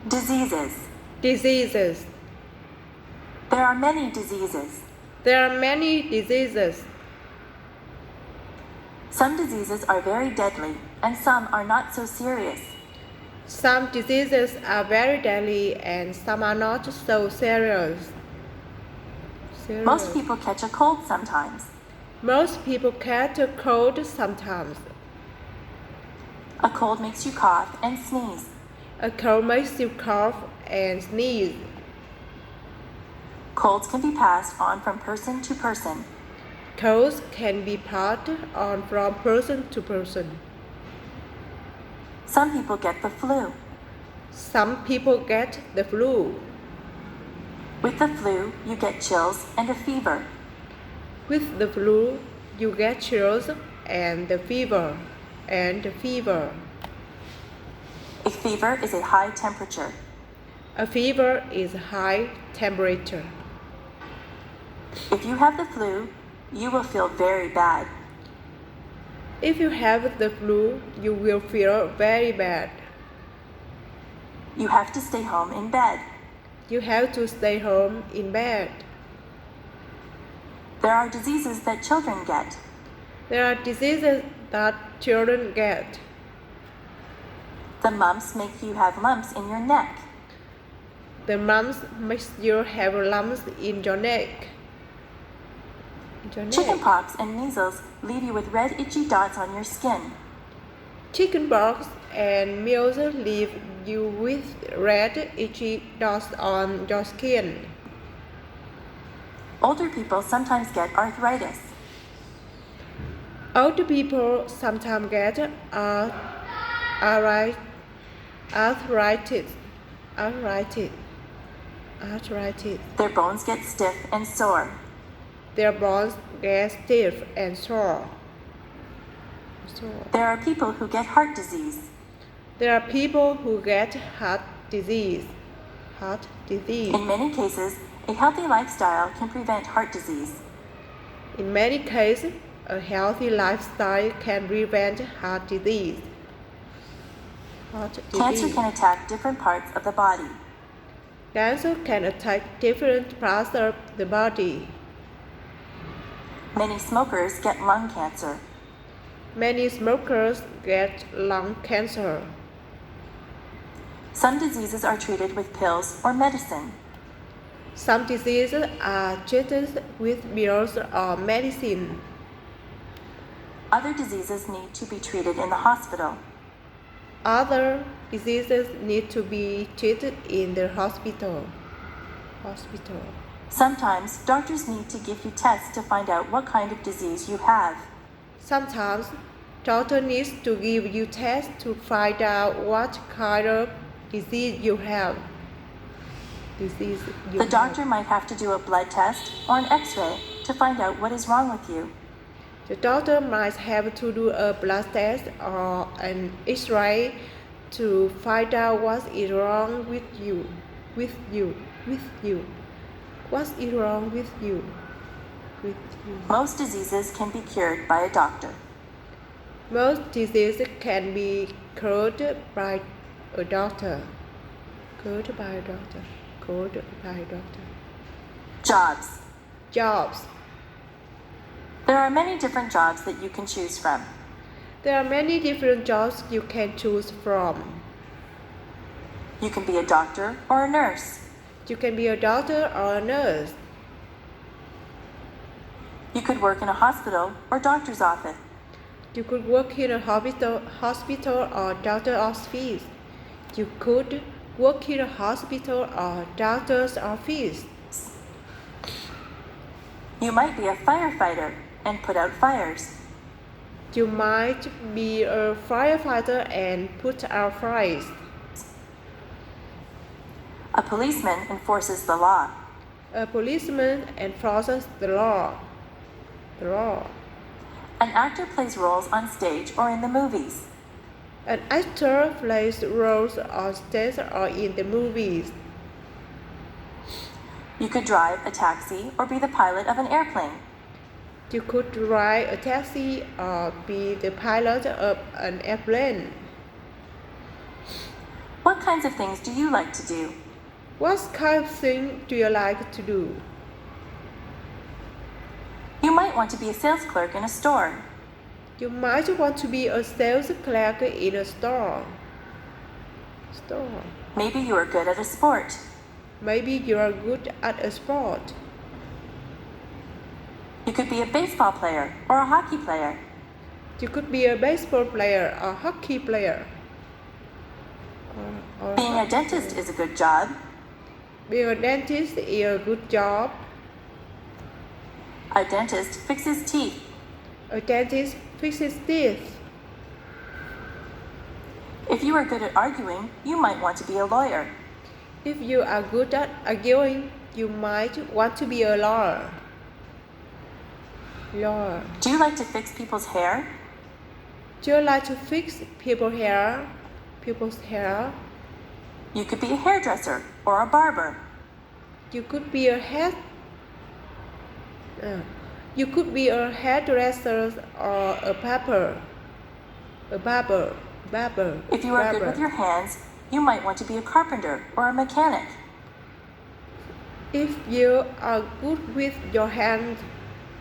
Diseases. Diseases. There are many diseases. There are many diseases. Some diseases are very deadly, and some are not so serious. Some diseases are very deadly and some are not so serious. Most people catch a cold sometimes. Most people catch a cold sometimes. A cold makes you cough and sneeze. A cold makes you cough and sneeze. Colds can be passed on from person to person. Colds can be passed on from person to person. Some people get the flu. Some people get the flu. With the flu, you get chills and a fever. With the flu, you get chills and fever. A fever is a high temperature. A fever is high temperature. If you have the flu, you will feel very bad. If you have the flu, you will feel very bad. You have to stay home in bed. You have to stay home in bed. There are diseases that children get. There are diseases that children get. The mumps make you have lumps in your neck. The mumps makes you have lumps in your neck. Chickenpox and measles leave you with red itchy dots on your skin. Chickenpox and measles leave you with red itchy dots on your skin. Older people sometimes get arthritis. Older people sometimes get arthritis. Their bones get stiff and sore. Their bones get stiff and sore. There are people who get heart disease. There are people who get heart disease. In many cases, a healthy lifestyle can prevent heart disease. In many cases, a healthy lifestyle can prevent heart disease. Cancer can attack different parts of the body. Cancer can attack different parts of the body. Many smokers get lung cancer. Many smokers get lung cancer. Some diseases are treated with pills or medicine. Some diseases are treated with pills or medicine. Other diseases need to be treated in the hospital. Other diseases need to be treated in the hospital. Sometimes doctors need to give you tests to find out what kind of disease you have. Sometimes doctor needs to give you tests to find out what kind of disease you have. The doctor might have to do a blood test or an x-ray to find out what is wrong with you. The doctor might have to do a blood test or an x-ray to find out what is wrong with you. What is wrong with you? Most diseases can be cured by a doctor. Most diseases can be cured by a doctor. Jobs. There are many different jobs that you can choose from. There are many different jobs you can choose from. You can be a doctor or a nurse. You can be a doctor or a nurse. You could work in a hospital or doctor's office. You could work in a hospital or doctor's office. You could work in a hospital or doctor's office. You might be a firefighter and put out fires. You might be a firefighter and put out fires. A policeman enforces the law. A policeman enforces the law. An actor plays roles on stage or in the movies. An actor plays roles on stage or in the movies. You could drive a taxi or be the pilot of an airplane. You could drive a taxi or be the pilot of an airplane. What kinds of things do you like to do? What kind of thing do you like to do? You might want to be a sales clerk in a store. You might want to be a sales clerk in a store. Maybe you are good at a sport. Maybe you are good at a sport. You could be a baseball player or a hockey player. You could be a baseball player or hockey player. Being a dentist is a good job. Being a dentist is a good job. A dentist fixes teeth. A dentist fixes teeth. If you are good at arguing, you might want to be a lawyer. If you are good at arguing, you might want to be a lawyer. Do you like to fix people's hair? Do you like to fix people's hair? You could be a hairdresser or a barber. You could be a hairdresser or a barber. If you are good with your hands, you might want to be a carpenter or a mechanic. If you are good with your hands,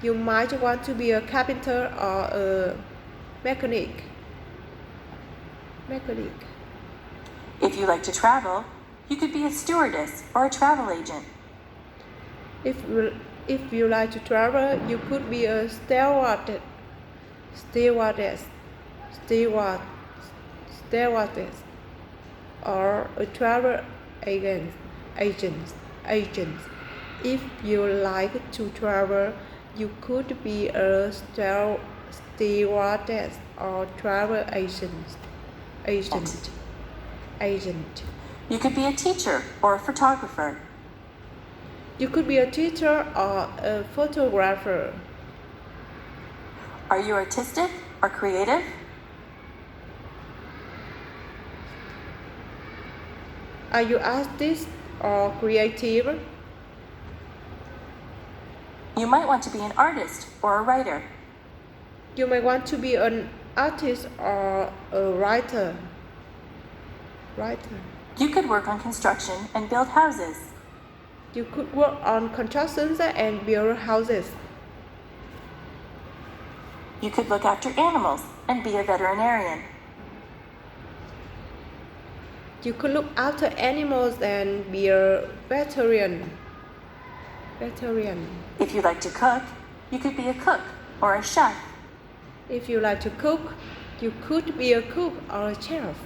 you might want to be a carpenter or a mechanic. If you like to travel, you could be a stewardess or a travel agent. If you like to travel, you could be a stewardess or a travel agent. If you like to travel, you could be a stewardess or travel agent. You could be a teacher or a photographer. You could be a teacher or a photographer. Are you artistic or creative? Are you artist or creative? You might want to be an artist or a writer. You may want to be an artist or a writer. You could work on construction and build houses. You could work on constructions and build houses. You could look after animals and be a veterinarian. You could look after animals and be a veteran. If you like to cook, you could be a cook or a chef. If you like to cook, you could be a cook or a chef.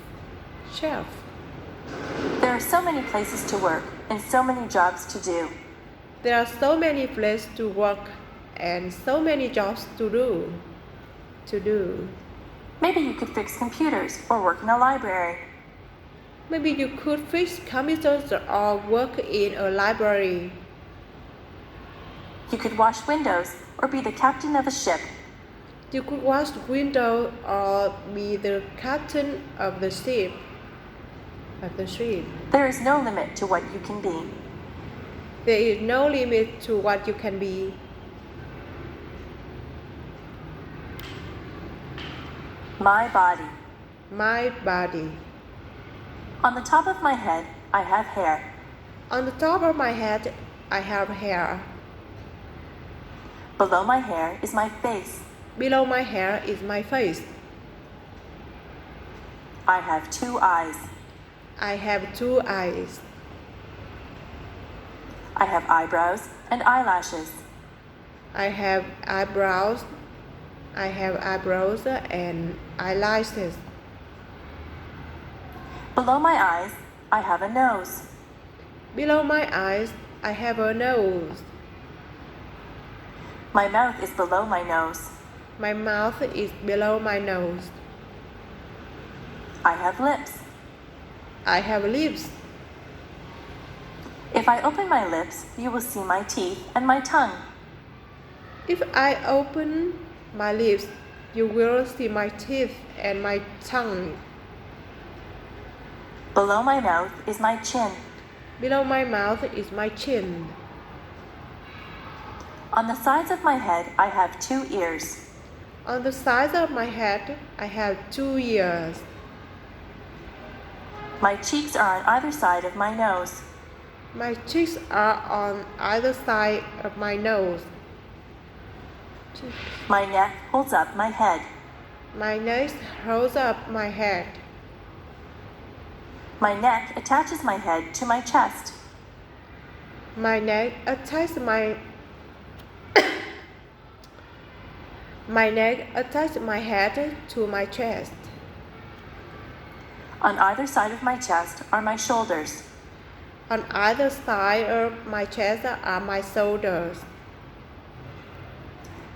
There are so many places to work and so many jobs to do. There are so many places to work and so many jobs to do. Maybe you could fix computers or work in a library. Maybe you could fix computers or work in a library. You could wash windows or be the captain of a ship. You could wash windows or be the captain of the ship. There is no limit to what you can be. There is no limit to what you can be. My body. On the top of my head, I have hair. On the top of my head, I have hair. Below my hair is my face. Below my hair is my face. I have 2 eyes. I have 2 eyes. I have eyebrows and eyelashes. I have eyebrows and eyelashes. Below my eyes, I have a nose. Below my eyes, I have a nose. My mouth is below my nose. My mouth is below my nose. I have lips. I have lips. If I open my lips, you will see my teeth and my tongue. If I open my lips, you will see my teeth and my tongue. Below my mouth is my chin. Below my mouth is my chin. On the sides of my head, I have 2 ears. On the sides of my head, I have 2 ears. My cheeks are on either side of my nose. My cheeks are on either side of my nose. My neck holds up my head. My neck holds up my head. My neck attaches my head to my chest. My neck attaches my neck attaches my head to my chest. On either side of my chest are my shoulders. On either side of my chest are my shoulders.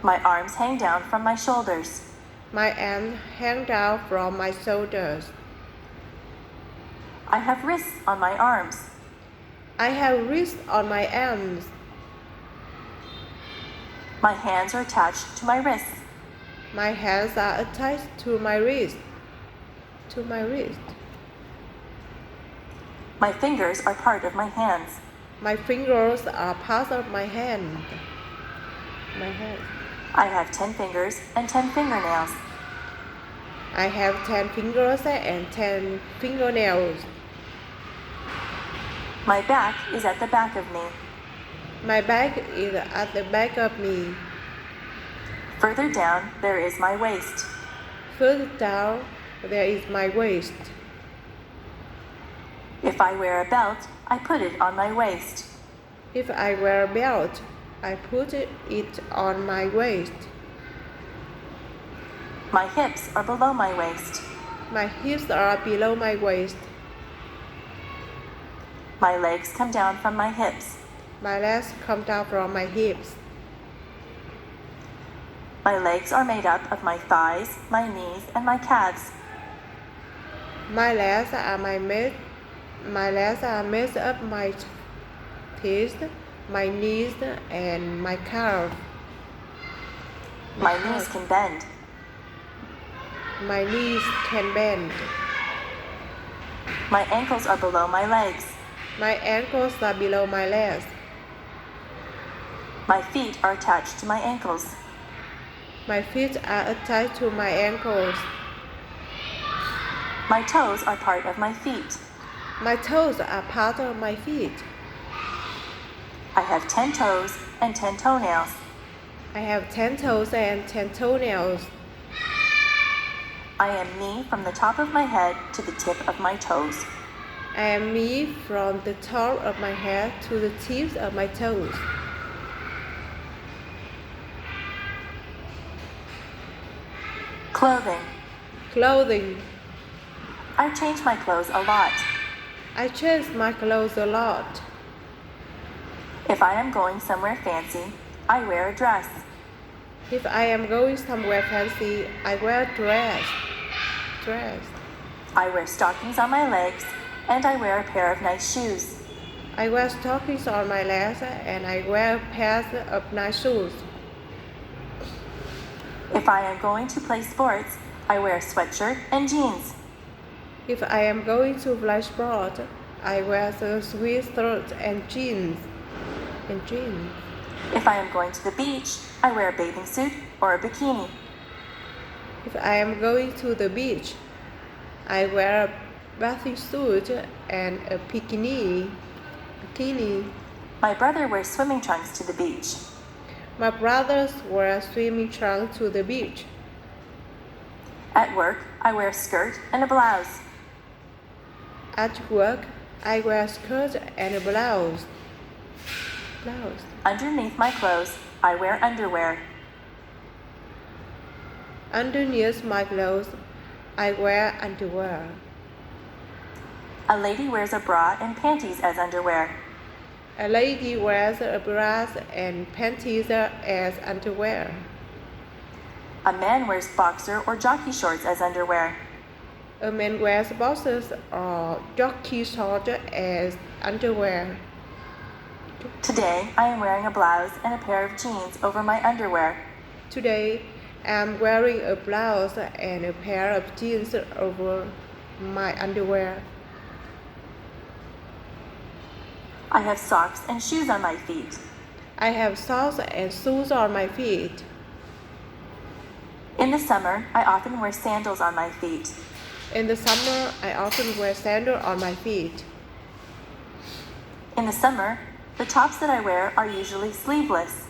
My arms hang down from my shoulders. My arms hang down from my shoulders. I have wrists on my arms. I have wrists on my arms. My hands are attached to my wrists. My hands are attached to my wrist. To my wrist. My fingers are part of my hands. My fingers are part of my hand. My hand. I have 10 fingers and 10 fingernails. I have 10 fingers and 10 fingernails. My back is at the back of me. My back is at the back of me. Further down, there is my waist. Further down, there is my waist. If I wear a belt, I put it on my waist. If I wear a belt, I put it on my waist. My hips are below my waist. My hips are below my waist. My legs come down from my hips. My legs come down from my hips. My legs are made up of my thighs, my knees, and my calves. My legs are made up my thighs, my knees, and my calf. My knees can bend. My knees can bend. My ankles are below my legs. My ankles are below my legs. My feet are attached to my ankles. My feet are attached to my ankles. My toes are part of my feet. My toes are part of my feet. I have 10 toes and 10 toenails. I have 10 toes and 10 toenails. I am me from the top of my head to the tip of my toes. I am me from the top of my head to the tips of my toes. Clothing. Clothing. I change my clothes a lot. I change my clothes a lot. If I am going somewhere fancy, I wear a dress. If I am going somewhere fancy, I wear a dress. I wear stockings on my legs, and I wear a pair of nice shoes. I wear stockings on my legs and I wear a pair of nice shoes. If I am going to play sports, I wear a sweatshirt and jeans. If I am going to play sport, I wear the sweatshirt and jeans. If I am going to the beach, I wear a bathing suit or a bikini. If I am going to the beach, I wear a bathing suit and a bikini. My brother wears swimming trunks to the beach. My brothers wear swimming trunks to the beach. At work, I wear a skirt and a blouse. At work, I wear a skirt and a blouse. Underneath my clothes, I wear underwear. Underneath my clothes, I wear underwear. A lady wears a bra and panties as underwear. A lady wears a bra and panties as underwear. A man wears boxer or jockey shorts as underwear. A man wears boxers or jockey shorts as underwear. Today, I am wearing a blouse and a pair of jeans over my underwear. Today, I am wearing a blouse and a pair of jeans over my underwear. I have socks and shoes on my feet. I have socks and shoes on my feet. In the summer, I often wear sandals on my feet. In the summer, I often wear sandals on my feet. In the summer, the tops that I wear are usually sleeveless.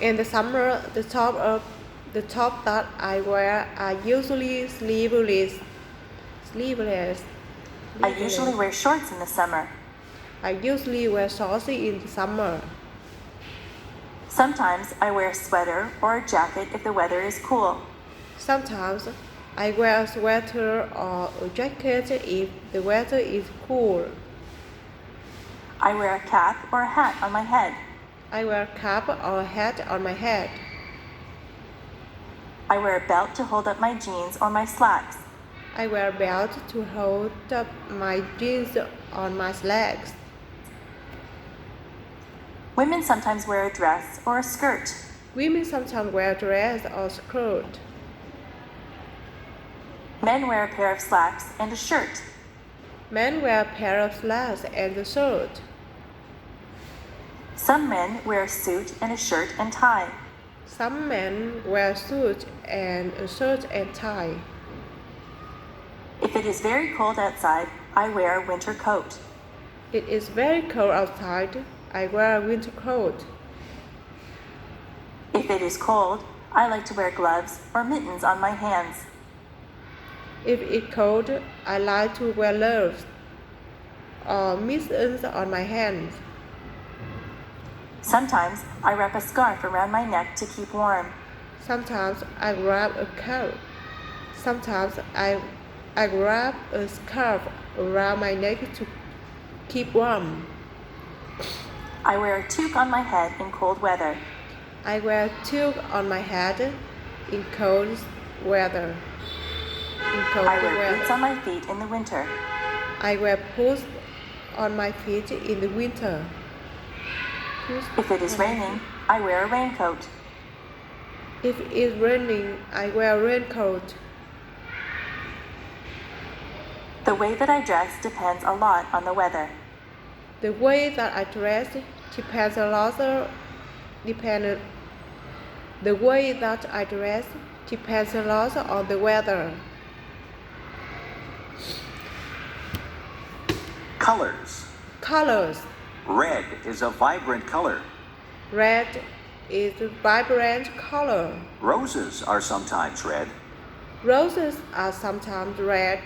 In the summer, the top that I wear are usually sleeveless. I usually wear shorts in the summer. I usually wear shorts in the summer. Sometimes I wear a sweater or a jacket if the weather is cool. Sometimes I wear a sweater or a jacket if the weather is cool. I wear a cap or a hat on my head. I wear a cap or a hat on my head. I wear a belt to hold up my jeans or my slacks. I wear a belt to hold up my jeans on my legs. Women sometimes wear a dress or a skirt. Women sometimes wear a dress or skirt. Men wear a pair of slacks and a shirt. Men wear a pair of slacks and a shirt. Some men wear a suit and a shirt and tie. Some men wear a suit and a shirt and tie. If it is very cold outside, I wear a winter coat. It is very cold outside. I wear a winter coat. If it is cold, I like to wear gloves or mittens on my hands. If it's cold, I like to wear gloves or mittens on my hands. Sometimes I wrap a scarf around my neck to keep warm. Sometimes I wrap a scarf. Sometimes I wrap a scarf around my neck to keep warm. I wear a toque on my head in cold weather. I wear a toque on my head in cold weather. I wear boots on my feet in the winter. I wear boots on my feet in the winter. If it is raining, I wear a raincoat. If it's raining, I wear a raincoat. The way that I dress depends a lot on the weather. The way that I dress depends a lot. The way that I dress depends a lot on the weather. Colors. Colors. Red is a vibrant color. Red is a vibrant color. Roses are sometimes red. Roses are sometimes red.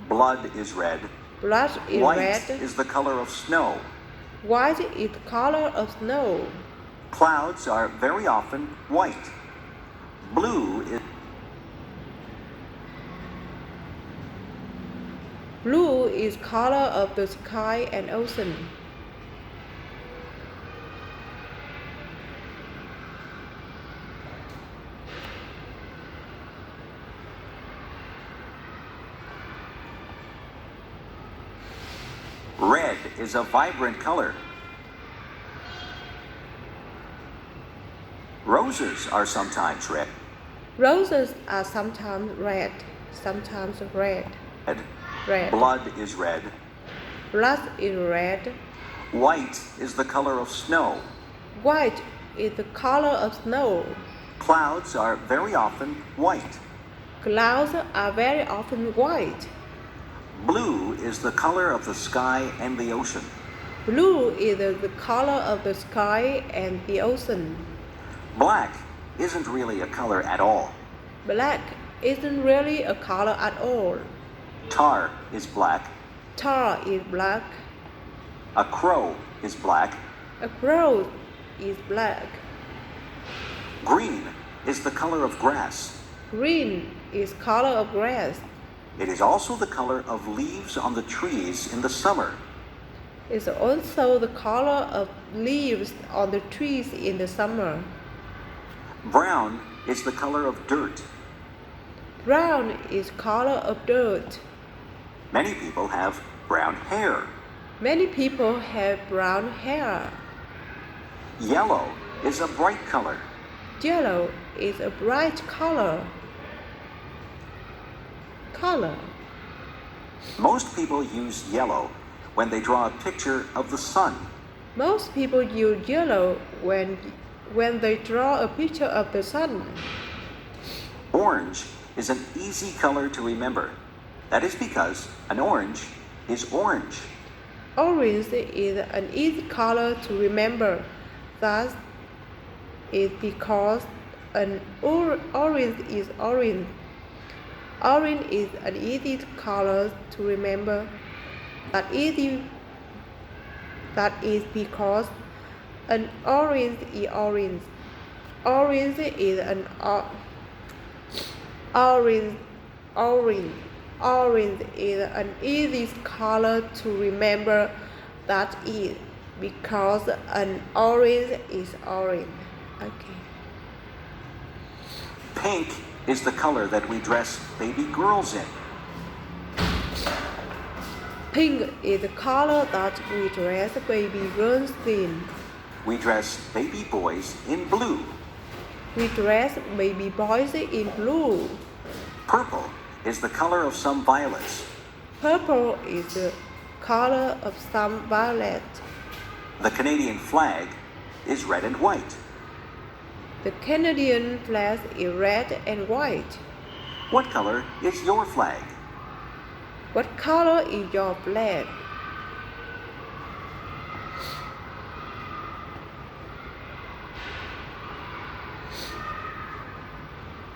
Blood is red. Blood is White red. is the color of snow. White is the color of snow. Clouds are very often white. Blue is color of the sky and ocean. Red is a vibrant color. Roses are sometimes red. Roses are sometimes red. Sometimes red. Red. Blood is red. Blood is red. White is the color of snow. White is the color of snow. Clouds are very often white. Clouds are very often white. Blue is the color of the sky and the ocean. Blue is the color of the sky and the ocean. Black isn't really a color at all. Black isn't really a color at all. Tar is black. Tar is black. A crow is black. A crow is black. Green is the color of grass. Green is color of grass. It is also the color of leaves on the trees in the summer. It's also the color of leaves on the trees in the summer. Brown is the color of dirt. Brown is color of dirt. Many people have brown hair. Many people have brown hair. Yellow is a bright color. Yellow is a bright color. Most people use yellow when they draw a picture of the sun. Most people use yellow when they draw a picture of the sun. Orange is an easy color to remember. That is because an orange is orange. Orange is an easy color to remember. That is because an orange is orange. Orange is an easy color to remember. That is because an orange is orange. Orange is an orange is an easy color to remember. That is because an orange is orange. Okay. Pink is the color that we dress baby girls in. Pink is the color that we dress baby girls in. We dress baby boys in blue. We dress baby boys in blue. Purple is the color of some violets. Purple is the color of some violet. The Canadian flag is red and white. The Canadian flag is red and white. What color is your flag? What color is your flag?